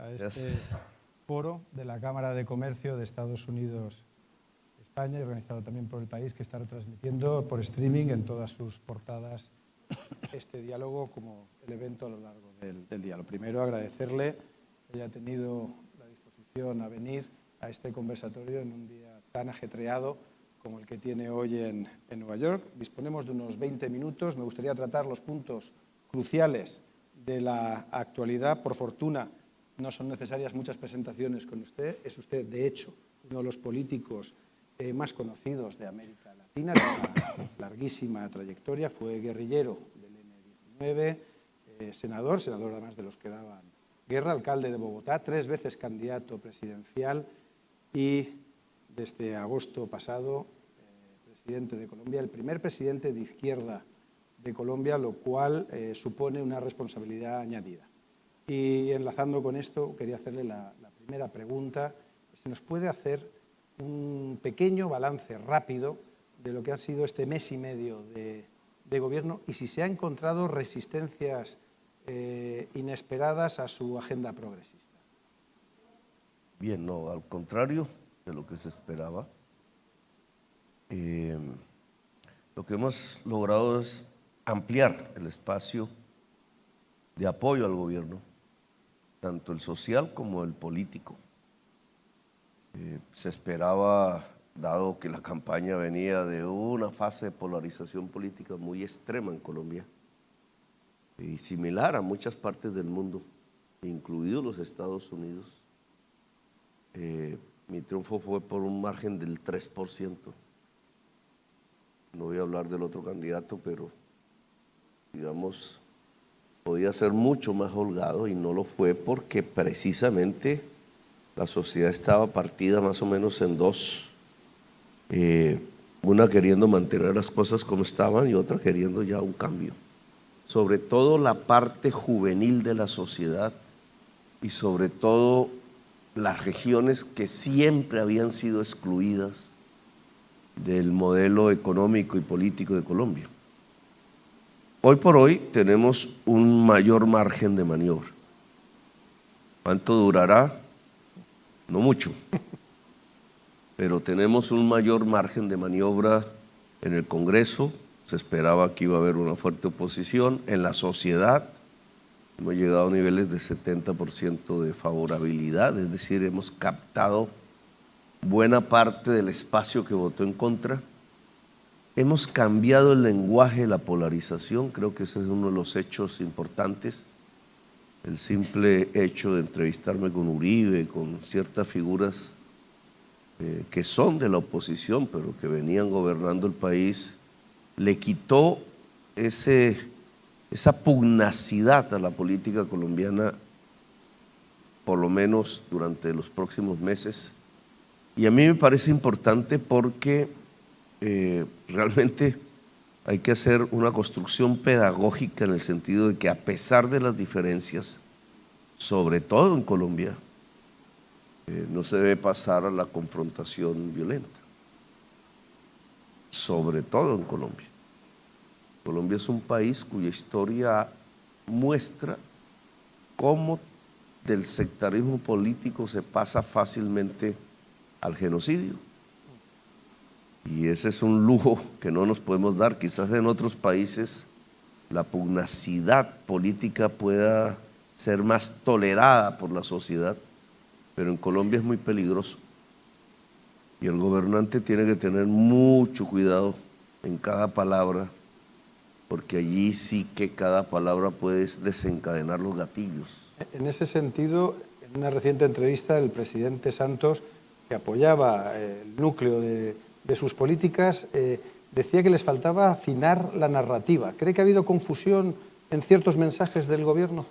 a este foro de la Cámara de Comercio de Estados Unidos-España, y organizado también por El País, que está retransmitiendo por streaming en todas sus portadas este diálogo como el evento a lo largo del día. Lo primero, agradecerle que haya tenido la disposición a venir a este conversatorio en un día tan ajetreado como el que tiene hoy en Nueva York. Disponemos de unos 20 minutos. Me gustaría tratar los puntos cruciales de la actualidad. Por fortuna, no son necesarias muchas presentaciones con usted. Es usted, de hecho, uno de los políticos más conocidos de América Latina, con una larguísima trayectoria. Fue guerrillero del N-19, senador además de los que daban guerra, alcalde de Bogotá, 3 veces candidato presidencial y desde agosto pasado presidente de Colombia, el primer presidente de izquierda de Colombia, lo cual supone una responsabilidad añadida. Y enlazando con esto, quería hacerle la primera pregunta. Si nos puede hacer un pequeño balance rápido de lo que ha sido este mes y medio de gobierno y si se ha encontrado resistencias inesperadas a su agenda progresista. Bien, no, al contrario de lo que se esperaba. Lo que hemos logrado es ampliar el espacio de apoyo al gobierno, tanto el social como el político. Se esperaba, dado que la campaña venía de una fase de polarización política muy extrema en Colombia y similar a muchas partes del mundo, incluidos los Estados Unidos, mi triunfo fue por un margen del 3%. No voy a hablar del otro candidato, pero digamos, podía ser mucho más holgado y no lo fue porque precisamente la sociedad estaba partida más o menos en dos. Una queriendo mantener las cosas como estaban y otra queriendo ya un cambio. Sobre todo la parte juvenil de la sociedad y sobre todo las regiones que siempre habían sido excluidas del modelo económico y político de Colombia. Hoy por hoy tenemos un mayor margen de maniobra. ¿Cuánto durará? No mucho, pero tenemos un mayor margen de maniobra en el Congreso. Se esperaba que iba a haber una fuerte oposición. En la sociedad hemos llegado a niveles de 70% de favorabilidad, es decir, hemos captado buena parte del espacio que votó en contra. Hemos cambiado el lenguaje de la polarización, creo que ese es uno de los hechos importantes. El simple hecho de entrevistarme con Uribe, con ciertas figuras que son de la oposición, pero que venían gobernando el país, le quitó esa pugnacidad a la política colombiana, por lo menos durante los próximos meses. Y a mí me parece importante porque realmente hay que hacer una construcción pedagógica en el sentido de que a pesar de las diferencias, sobre todo en Colombia, no se debe pasar a la confrontación violenta, sobre todo en Colombia. Colombia es un país cuya historia muestra cómo del sectarismo político se pasa fácilmente al genocidio. Y ese es un lujo que no nos podemos dar. Quizás en otros países la pugnacidad política pueda ser más tolerada por la sociedad, pero en Colombia es muy peligroso. Y el gobernante tiene que tener mucho cuidado en cada palabra, porque allí sí que cada palabra puede desencadenar los gatillos. En ese sentido, en una reciente entrevista, el presidente Santos, que apoyaba el núcleo de sus políticas, decía que les faltaba afinar la narrativa. ¿Cree que ha habido confusión en ciertos mensajes del gobierno?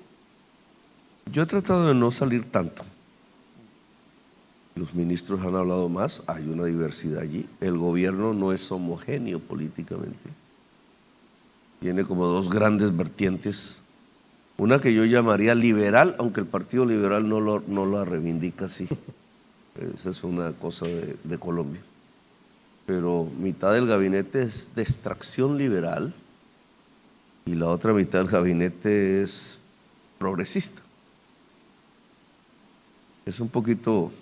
Yo he tratado de no salir tanto. Los ministros han hablado más, hay una diversidad allí. El gobierno no es homogéneo políticamente. Tiene como dos grandes vertientes. Una que yo llamaría liberal, aunque el Partido Liberal no la reivindica así. Esa es una cosa de Colombia. Pero mitad del gabinete es de extracción liberal y la otra mitad del gabinete es progresista. es un poquito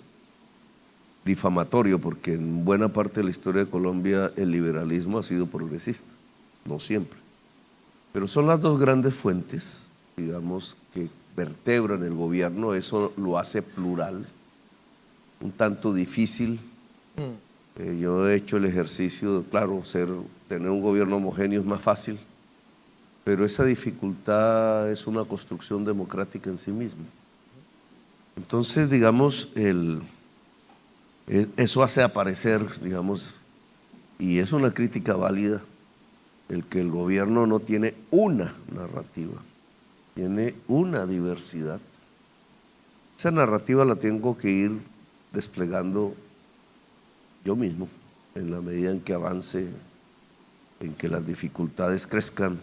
difamatorio porque en buena parte de la historia de Colombia el liberalismo ha sido progresista, no siempre. Pero son las dos grandes fuentes, digamos, que vertebran el gobierno, eso lo hace plural, un tanto difícil. Yo he hecho el ejercicio, claro, tener un gobierno homogéneo es más fácil, pero esa dificultad es una construcción democrática en sí misma. Entonces, digamos, eso hace aparecer, digamos, y es una crítica válida, el que el gobierno no tiene una narrativa, tiene una diversidad. Esa narrativa la tengo que ir desplegando yo mismo, en la medida en que avance, en que las dificultades crezcan,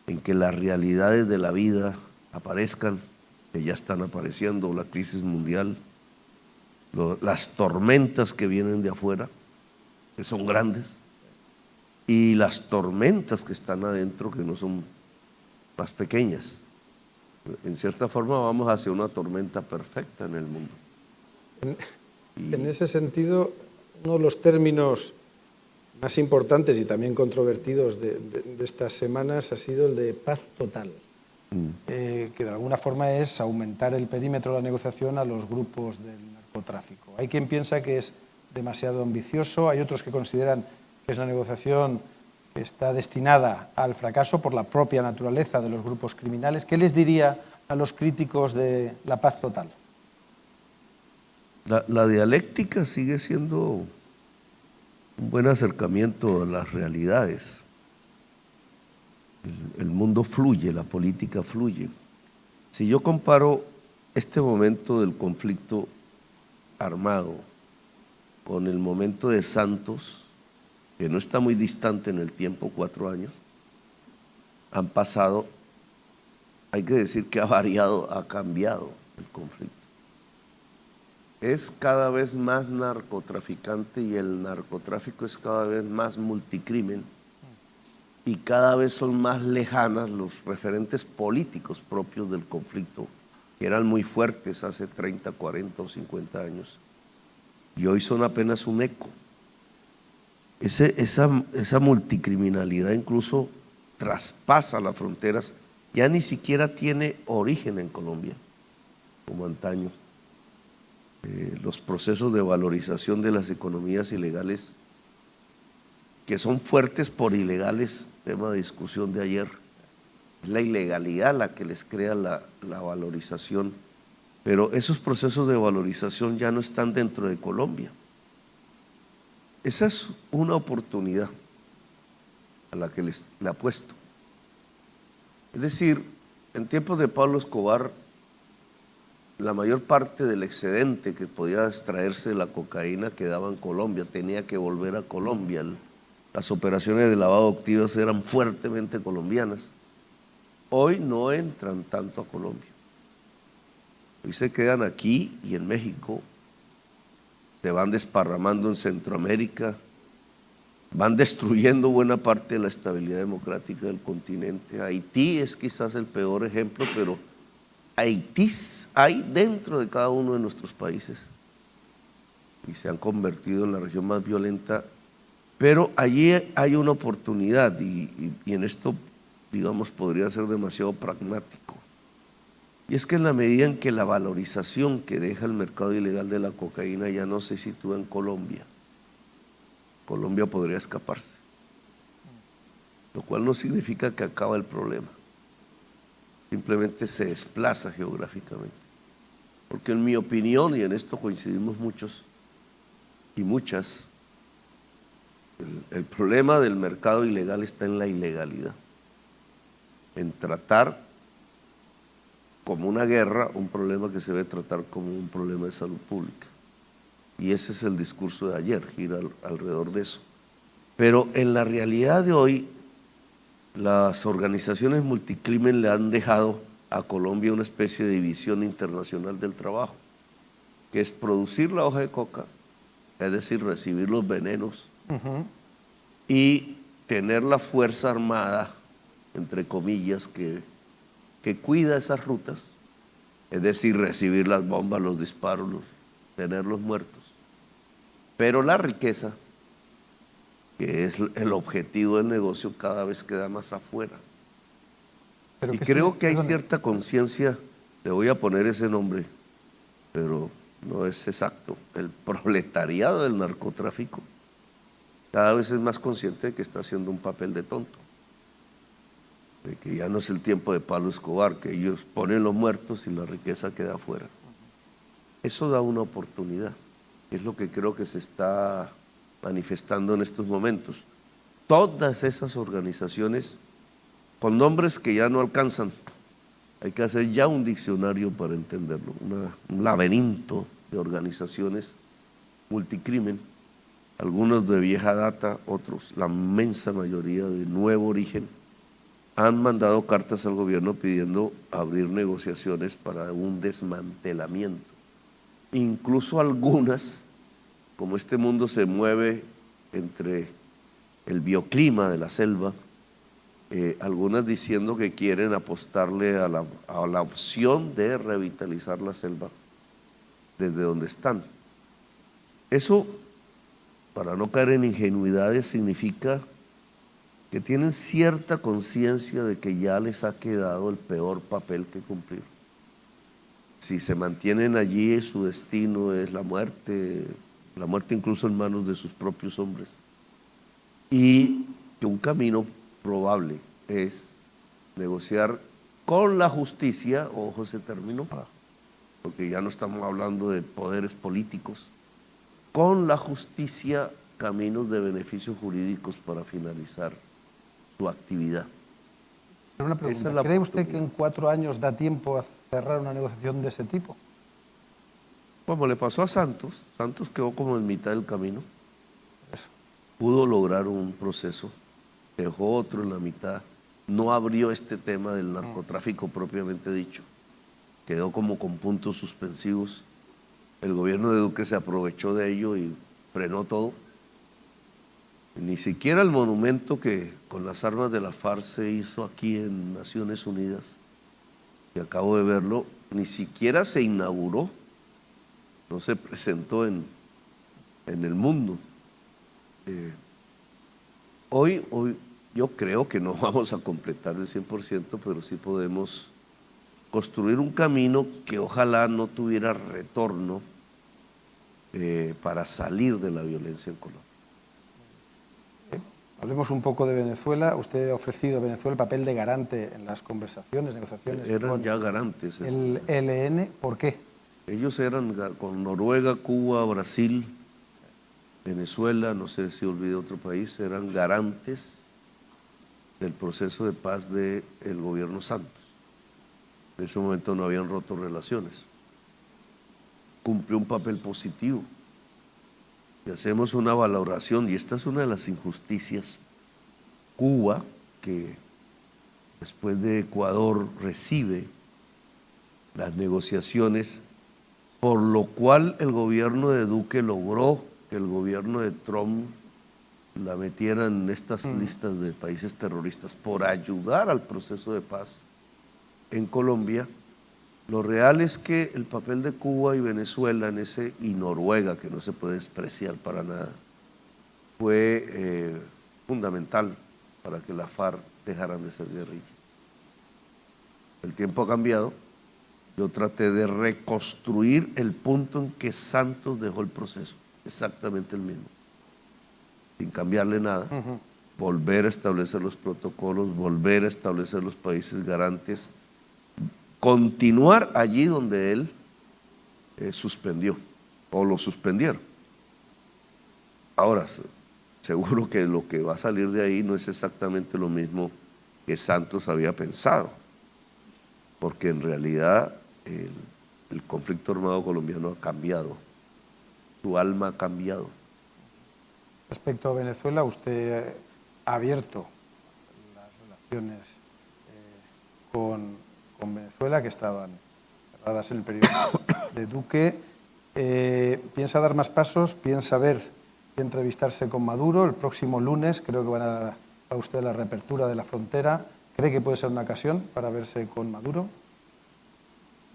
en que las realidades de la vida aparezcan, que ya están apareciendo, la crisis mundial, las tormentas que vienen de afuera, que son grandes, y las tormentas que están adentro, que no son más pequeñas. En cierta forma vamos hacia una tormenta perfecta en el mundo. En ese sentido, uno de los términos más importantes y también controvertidos de estas semanas ha sido el de paz total, que de alguna forma es aumentar el perímetro de la negociación a los grupos del narcotráfico. Hay quien piensa que es demasiado ambicioso, hay otros que consideran que es una negociación que está destinada al fracaso por la propia naturaleza de los grupos criminales. ¿Qué les diría a los críticos de la paz total? La dialéctica sigue siendo un buen acercamiento a las realidades. El mundo fluye, la política fluye. Si yo comparo este momento del conflicto armado con el momento de Santos, que no está muy distante en el tiempo, 4 años, han pasado, hay que decir que ha variado, ha cambiado el conflicto. Es cada vez más narcotraficante y el narcotráfico es cada vez más multicrimen y cada vez son más lejanas los referentes políticos propios del conflicto, que eran muy fuertes hace 30, 40 o 50 años, y hoy son apenas un eco. Esa multicriminalidad incluso traspasa las fronteras, ya ni siquiera tiene origen en Colombia, como antaño. Los procesos de valorización de las economías ilegales, que son fuertes por ilegales, tema de discusión de ayer, es la ilegalidad la que les crea la valorización, pero esos procesos de valorización ya no están dentro de Colombia. Esa es una oportunidad a la que le apuesto. Es decir, en tiempos de Pablo Escobar, la mayor parte del excedente que podía extraerse de la cocaína quedaba en Colombia, tenía que volver a Colombia. Las operaciones de lavado de activos eran fuertemente colombianas. Hoy no entran tanto a Colombia. Hoy se quedan aquí y en México, se van desparramando en Centroamérica, van destruyendo buena parte de la estabilidad democrática del continente. Haití es quizás el peor ejemplo, pero Haití hay dentro de cada uno de nuestros países y se han convertido en la región más violenta, pero allí hay una oportunidad y en esto, digamos, podría ser demasiado pragmático. Y es que en la medida en que la valorización que deja el mercado ilegal de la cocaína ya no se sitúa en Colombia, Colombia podría escaparse, lo cual no significa que acaba el problema. Simplemente se desplaza geográficamente. Porque en mi opinión, y en esto coincidimos muchos y muchas, el problema del mercado ilegal está en la ilegalidad, en tratar como una guerra un problema que se debe tratar como un problema de salud pública. Y ese es el discurso de ayer, gira alrededor de eso. Pero en la realidad de hoy, las organizaciones multicrimen le han dejado a Colombia una especie de división internacional del trabajo, que es producir la hoja de coca, es decir, recibir los venenos, y tener la fuerza armada, entre comillas, que cuida esas rutas es decir, recibir las bombas, los disparos, tener los muertos. Pero la riqueza, que es el objetivo del negocio, cada vez queda más afuera. Y creo que hay cierta conciencia, le voy a poner ese nombre, pero no es exacto, el proletariado del narcotráfico cada vez es más consciente de que está haciendo un papel de tonto, de que ya no es el tiempo de Pablo Escobar, que ellos ponen los muertos y la riqueza queda afuera. Eso da una oportunidad, es lo que creo que se está manifestando en estos momentos. Todas esas organizaciones con nombres que ya no alcanzan, hay que hacer ya un diccionario para entenderlo, un laberinto de organizaciones multicrimen, algunos de vieja data, otros, la inmensa mayoría de nuevo origen, han mandado cartas al gobierno pidiendo abrir negociaciones para un desmantelamiento. Incluso algunas, como este mundo se mueve entre el bioclima de la selva, algunas diciendo que quieren apostarle a la opción de revitalizar la selva desde donde están. Eso, para no caer en ingenuidades, significa que tienen cierta conciencia de que ya les ha quedado el peor papel que cumplir. Si se mantienen allí, su destino es la muerte incluso en manos de sus propios hombres. Y que un camino probable es negociar con la justicia, ojo ese término, porque ya no estamos hablando de poderes políticos, con la justicia caminos de beneficios jurídicos para finalizar su actividad. Pero una pregunta, ¿cree usted que en 4 años da tiempo a cerrar una negociación de ese tipo? Como le pasó a Santos, Santos quedó como en mitad del camino, pudo lograr un proceso, dejó otro en la mitad, no abrió este tema del narcotráfico propiamente dicho, quedó como con puntos suspensivos. El gobierno de Duque se aprovechó de ello y frenó todo. Ni siquiera el monumento que con las armas de la FARC se hizo aquí en Naciones Unidas, que acabo de verlo, ni siquiera se inauguró, no se presentó en el mundo. Hoy yo creo que no vamos a completar el 100%, pero sí podemos construir un camino que ojalá no tuviera retorno para salir de la violencia en Colombia. Hablemos un poco de Venezuela. Usted ha ofrecido a Venezuela el papel de garante en las conversaciones, negociaciones. Eran ya garantes. El ELN, ¿por qué? Ellos eran con Noruega, Cuba, Brasil, Venezuela, no sé si olvidé otro país, eran garantes del proceso de paz del gobierno Santos. En ese momento no habían roto relaciones. Cumplió un papel positivo. Y hacemos una valoración, y esta es una de las injusticias. Cuba, que después de Ecuador recibe las negociaciones, por lo cual el gobierno de Duque logró que el gobierno de Trump la metiera en estas listas de países terroristas por ayudar al proceso de paz en Colombia. Lo real es que el papel de Cuba y Venezuela en ese, y Noruega, que no se puede despreciar para nada, fue fundamental para que la FARC dejaran de ser guerrilla. El tiempo ha cambiado. Yo traté de reconstruir el punto en que Santos dejó el proceso, exactamente el mismo, sin cambiarle nada, volver a establecer los protocolos, volver a establecer los países garantes, continuar allí donde él suspendió, o lo suspendieron. Ahora, seguro que lo que va a salir de ahí no es exactamente lo mismo que Santos había pensado, porque en realidad el conflicto armado colombiano ha cambiado, su alma ha cambiado. Respecto a Venezuela, usted ha abierto las relaciones con Venezuela, que estaban cerradas en el periodo de Duque. ¿Piensa dar más pasos? ¿Piensa entrevistarse con Maduro? El próximo lunes creo que va a usted la reapertura de la frontera. ¿Cree que puede ser una ocasión para verse con Maduro?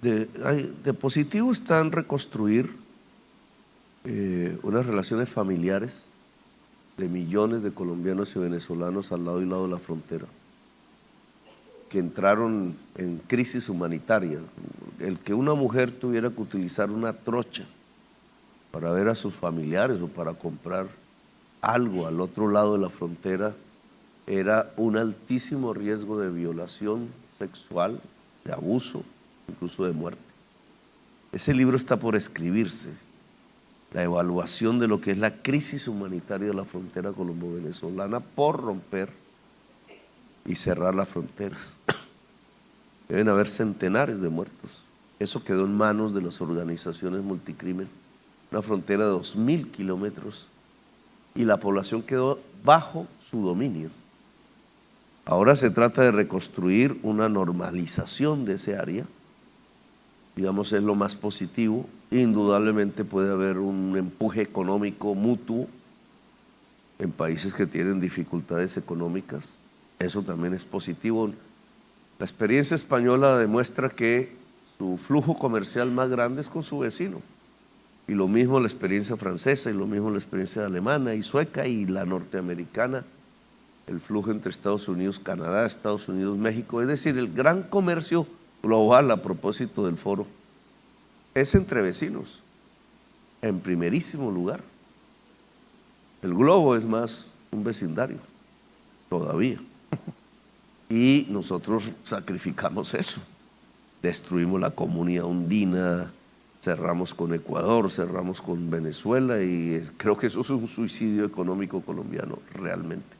De positivo está en reconstruir unas relaciones familiares de millones de colombianos y venezolanos al lado y lado de la frontera, que entraron en crisis humanitaria. El que una mujer tuviera que utilizar una trocha para ver a sus familiares o para comprar algo al otro lado de la frontera era un altísimo riesgo de violación sexual, de abuso, incluso de muerte. Ese libro está por escribirse, la evaluación de lo que es la crisis humanitaria de la frontera colombo-venezolana por romper y cerrar las fronteras. Deben haber centenares de muertos. Eso quedó en manos de las organizaciones multicrimen, una frontera de 2000 kilómetros, y la población quedó bajo su dominio. Ahora se trata de reconstruir una normalización de ese área, digamos, es lo más positivo. Indudablemente puede haber un empuje económico mutuo en países que tienen dificultades económicas, eso también es positivo. La experiencia española demuestra que su flujo comercial más grande es con su vecino, y lo mismo la experiencia francesa, y lo mismo la experiencia alemana y sueca y la norteamericana, el flujo entre Estados Unidos, Canadá, Estados Unidos, México, es decir, el gran comercio global, a propósito del foro, es entre vecinos, en primerísimo lugar. El globo es más un vecindario, todavía. Y nosotros sacrificamos eso, destruimos la comunidad andina, cerramos con Ecuador, cerramos con Venezuela, y creo que eso es un suicidio económico colombiano, realmente.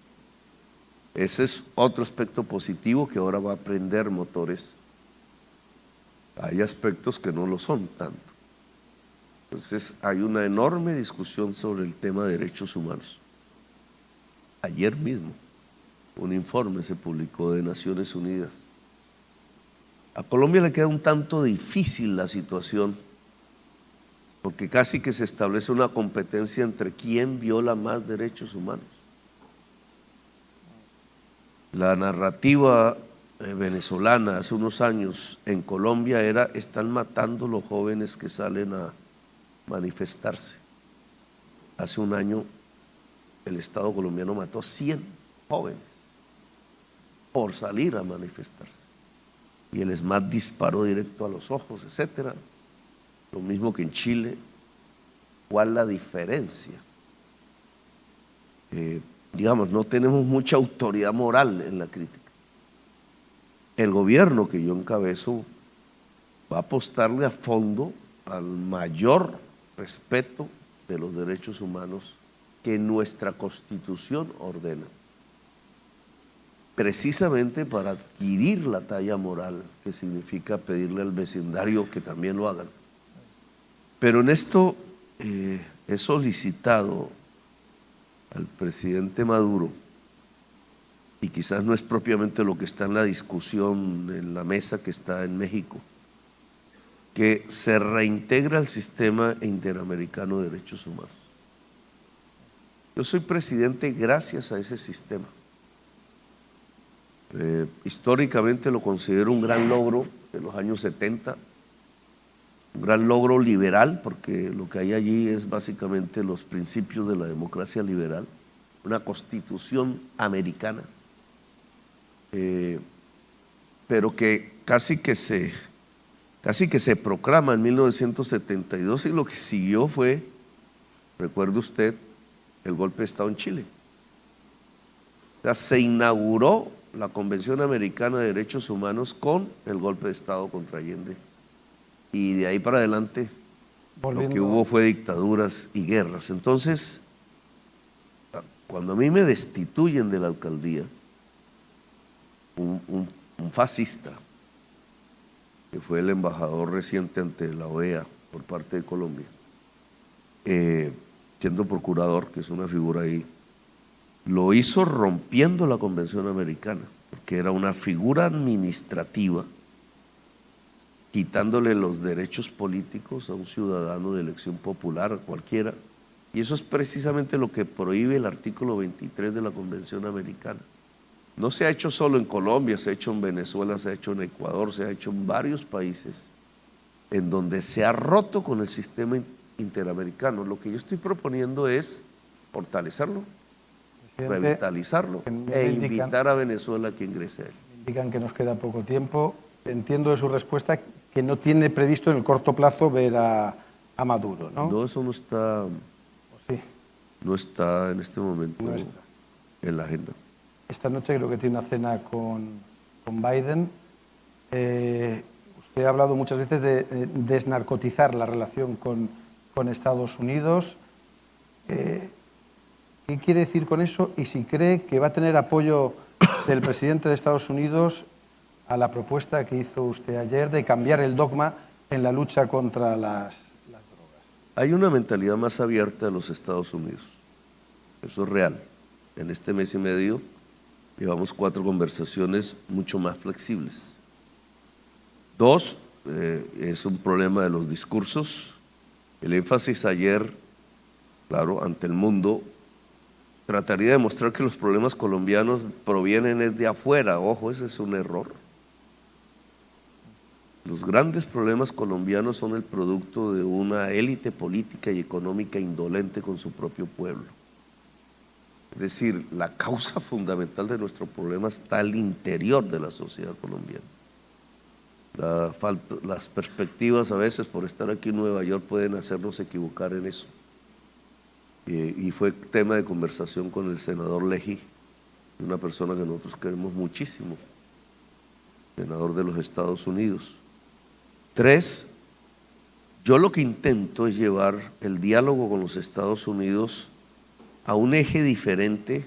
Ese es otro aspecto positivo que ahora va a prender motores. Hay aspectos que no lo son tanto. Entonces hay una enorme discusión sobre el tema de derechos humanos. Ayer mismo un informe se publicó de Naciones Unidas. A Colombia le queda un tanto difícil la situación, porque casi que se establece una competencia entre quién viola más derechos humanos. La narrativa venezolana hace unos años en Colombia era: están matando los jóvenes que salen a manifestarse. Hace un año el Estado colombiano mató 100 jóvenes por salir a manifestarse, y el ESMAD disparó directo a los ojos, etcétera. Lo mismo que en Chile. ¿Cuál la diferencia? Digamos, no tenemos mucha autoridad moral en la crítica. El gobierno que yo encabezo va a apostarle a fondo al mayor respeto de los derechos humanos que nuestra Constitución ordena, precisamente para adquirir la talla moral, que significa pedirle al vecindario que también lo hagan. Pero en esto he solicitado al presidente Maduro, y quizás no es propiamente lo que está en la discusión en la mesa que está en México, que se reintegra al sistema interamericano de derechos humanos. Yo soy presidente gracias a ese sistema. Históricamente lo considero un gran logro de los años 70, un gran logro liberal, porque lo que hay allí es básicamente los principios de la democracia liberal, una constitución americana, pero que casi que se proclama en 1972, y lo que siguió fue, recuerde usted, el golpe de Estado en Chile. O sea, se inauguró la Convención Americana de Derechos Humanos con el golpe de Estado contra Allende, y de ahí para adelante lo que hubo fue dictaduras y guerras. Entonces, cuando a mí me destituyen de la alcaldía, un fascista, que fue el embajador reciente ante la OEA por parte de Colombia, siendo procurador, que es una figura ahí, lo hizo rompiendo la Convención Americana, porque era una figura administrativa, quitándole los derechos políticos a un ciudadano de elección popular, a cualquiera, y eso es precisamente lo que prohíbe el artículo 23 de la Convención Americana. No se ha hecho solo en Colombia, se ha hecho en Venezuela, se ha hecho en Ecuador, se ha hecho en varios países en donde se ha roto con el sistema interamericano. Lo que yo estoy proponiendo es fortalecerlo, Presidente, revitalizarlo e invitar a Venezuela a que ingrese a él. Indican que nos queda poco tiempo. Entiendo de su respuesta que no tiene previsto en el corto plazo ver a Maduro, ¿no? No, eso no está, Sí. no está en este momento No está. en la agenda. Esta noche creo que tiene una cena con Biden. Usted ha hablado muchas veces de desnarcotizar la relación con Estados Unidos. ¿Qué quiere decir con eso? Y si cree que va a tener apoyo del presidente de Estados Unidos a la propuesta que hizo usted ayer de cambiar el dogma en la lucha contra las drogas. Hay una mentalidad más abierta de los Estados Unidos. Eso es real. En este mes y medio llevamos 4 conversaciones mucho más flexibles. 2, es un problema de los discursos. El énfasis ayer, claro, ante el mundo, trataría de demostrar que los problemas colombianos provienen de afuera. Ojo, ese es un error. Los grandes problemas colombianos son el producto de una élite política y económica indolente con su propio pueblo. Es decir, la causa fundamental de nuestro problema está al interior de la sociedad colombiana. Las perspectivas a veces por estar aquí en Nueva York pueden hacernos equivocar en eso. Y fue tema de conversación con el senador Leahy, una persona que nosotros queremos muchísimo, senador de los Estados Unidos. 3, yo lo que intento es llevar el diálogo con los Estados Unidos a un eje diferente,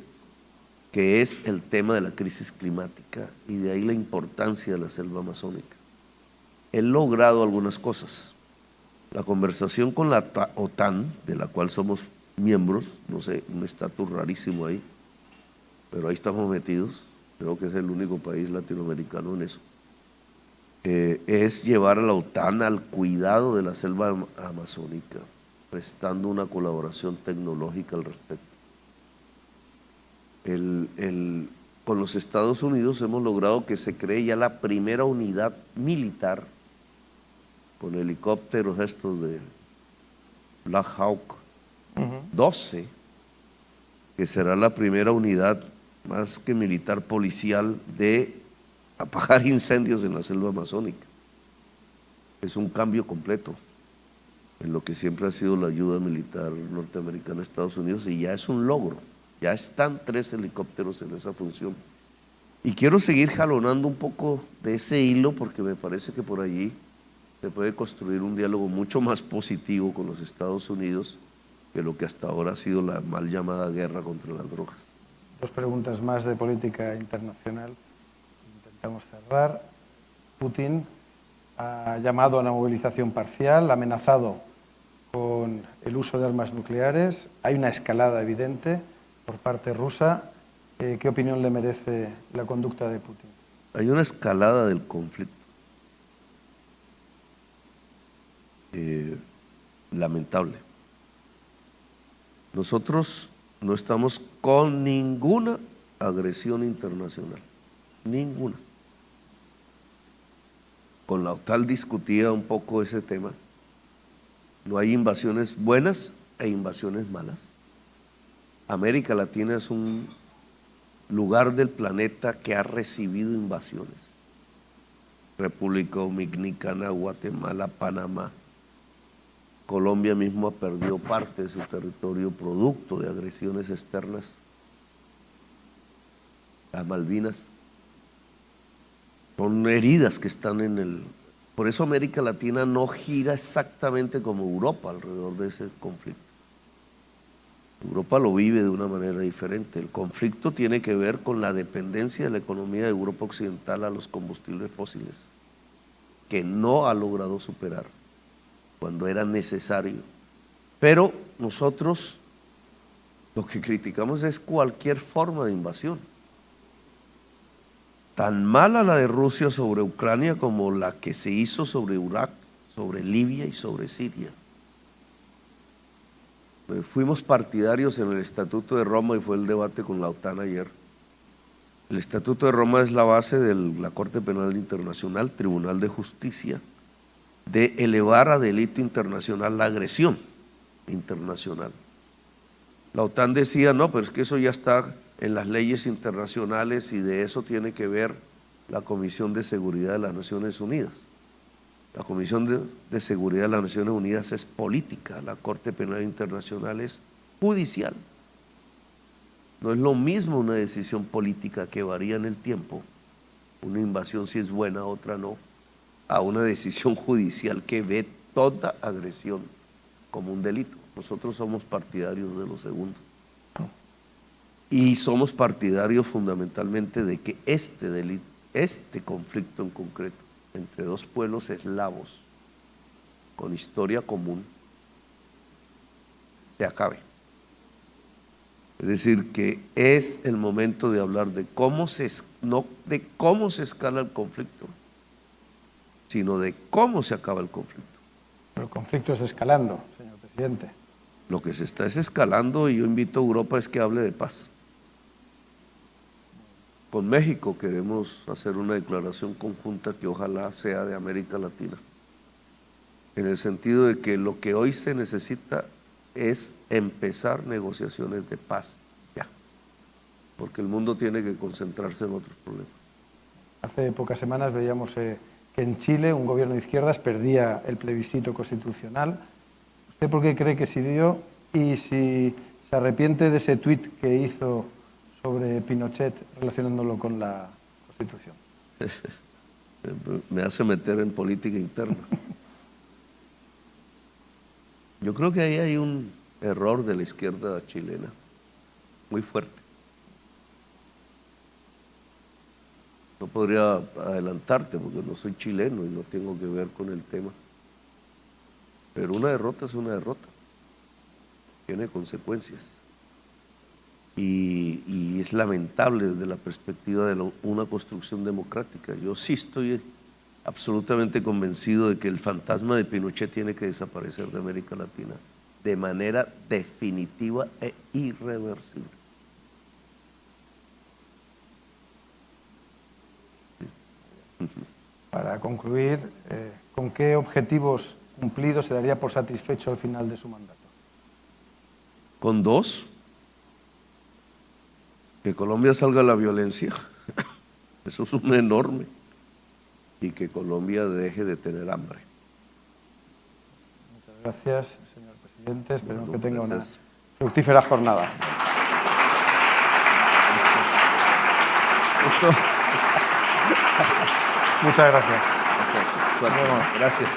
que es el tema de la crisis climática, y de ahí la importancia de la selva amazónica. He logrado algunas cosas. La conversación con la OTAN, de la cual somos miembros, no sé, un estatus rarísimo ahí, pero ahí estamos metidos, creo que es el único país latinoamericano en eso. Es llevar a la OTAN al cuidado de la selva amazónica, prestando una colaboración tecnológica al respecto. Con los Estados Unidos hemos logrado que se cree ya la primera unidad militar con helicópteros estos de Black Hawk 12, que será la primera unidad más que militar policial de apagar incendios en la selva amazónica. Es un cambio completo en lo que siempre ha sido la ayuda militar norteamericana a Estados Unidos, y ya es un logro. Ya están 3 helicópteros en esa función. Y quiero seguir jalonando un poco de ese hilo, porque me parece que por allí se puede construir un diálogo mucho más positivo con los Estados Unidos que lo que hasta ahora ha sido la mal llamada guerra contra las drogas. 2 preguntas más de política internacional. Intentamos cerrar. Putin ha llamado a una movilización parcial, ha amenazado con el uso de armas nucleares. Hay una escalada evidente por parte rusa. ¿Qué opinión le merece la conducta de Putin? Hay una escalada del conflicto. Lamentable. Nosotros no estamos con ninguna agresión internacional, ninguna. Con la OTAN discutía un poco ese tema. No hay invasiones buenas e invasiones malas. América Latina es un lugar del planeta que ha recibido invasiones. República Dominicana, Guatemala, Panamá. Colombia mismo ha perdido parte de su territorio producto de agresiones externas. Las Malvinas son heridas que están en el... Por eso América Latina no gira exactamente como Europa alrededor de ese conflicto. Europa lo vive de una manera diferente. El conflicto tiene que ver con la dependencia de la economía de Europa Occidental a los combustibles fósiles, que no ha logrado superar cuando era necesario. Pero nosotros lo que criticamos es cualquier forma de invasión. Tan mala la de Rusia sobre Ucrania como la que se hizo sobre Irak, sobre Libia y sobre Siria. Fuimos partidarios en el Estatuto de Roma y fue el debate con la OTAN ayer. El Estatuto de Roma es la base de la Corte Penal Internacional, Tribunal de Justicia, de elevar a delito internacional la agresión internacional. La OTAN decía, no, pero es que eso ya está en las leyes internacionales y de eso tiene que ver la Comisión de Seguridad de las Naciones Unidas. La Comisión de Seguridad de las Naciones Unidas es política, la Corte Penal Internacional es judicial. No es lo mismo una decisión política que varía en el tiempo, una invasión si es buena, otra no, a una decisión judicial que ve toda agresión como un delito. Nosotros somos partidarios de lo segundo. Y somos partidarios fundamentalmente de que este delito, este conflicto en concreto, entre dos pueblos eslavos con historia común, se acabe. Es decir, que es el momento de hablar de cómo no de cómo se escala el conflicto, sino de cómo se acaba el conflicto. Pero el conflicto es escalando, señor presidente. Lo que se está es escalando y yo invito a Europa es que hable de paz. Con México queremos hacer una declaración conjunta que ojalá sea de América Latina, en el sentido de que lo que hoy se necesita es empezar negociaciones de paz ya, porque el mundo tiene que concentrarse en otros problemas. Hace pocas semanas veíamos que en Chile un gobierno de izquierdas perdía el plebiscito constitucional. ¿Usted por qué cree que se dio? Y si se arrepiente de ese tuit que hizo sobre Pinochet relacionándolo con la Constitución. Me hace meter en política interna. Yo creo que ahí hay un error de la izquierda chilena muy fuerte. No podría adelantarte porque no soy chileno y no tengo que ver con el tema. Pero una derrota es una derrota. Tiene consecuencias. Y es lamentable desde la perspectiva de una construcción democrática. Yo sí estoy absolutamente convencido de que el fantasma de Pinochet tiene que desaparecer de América Latina de manera definitiva e irreversible. Para concluir, ¿con qué objetivos cumplidos se daría por satisfecho al final de su mandato? Con dos, que Colombia salga de la violencia, eso es un enorme, y que Colombia deje de tener hambre. Muchas gracias, señor presidente. Esperemos que tenga una fructífera jornada. Muchas gracias. Gracias.